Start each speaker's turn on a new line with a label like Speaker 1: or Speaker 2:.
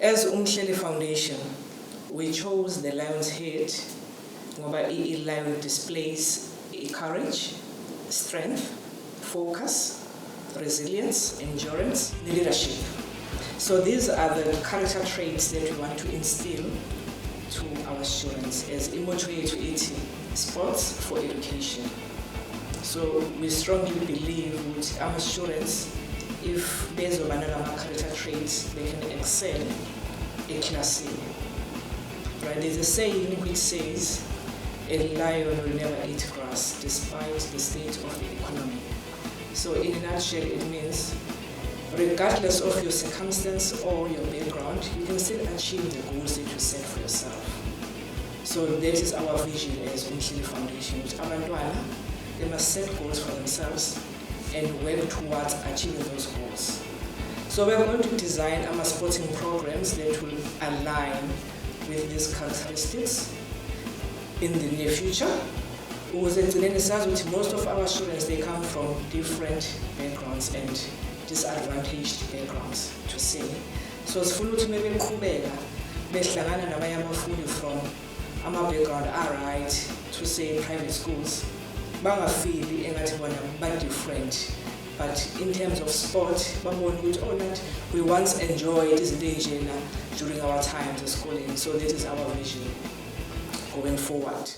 Speaker 1: As Umhleli Foundation, we chose the Lion's Head ngoba i-lion displays courage, strength, focus, resilience, endurance, leadership. So these are the character traits that we want to instill to our students as imoto yethu ithi sports for education. So we strongly believe that our students, if there's a character traits, they can excel in class. Right? There's a saying which says, a lion will never eat grass despite the state of the economy. So in a nutshell, it means regardless of your circumstance or your background, you can still achieve the goals that you set for yourself. So that is our vision as Umhleli Foundation. Abantwana, they must set goals for themselves and work towards achieving those goals. So we're going to design our sporting programs that will align with these characteristics in the near future. Most of our students, they come from different backgrounds and disadvantaged backgrounds, to say. So it's full to maybe kubela, from our background are right, to say private schools. Banga feel but different. But in terms of sport, we once enjoyed this day during our times of schooling. So this is our vision going forward.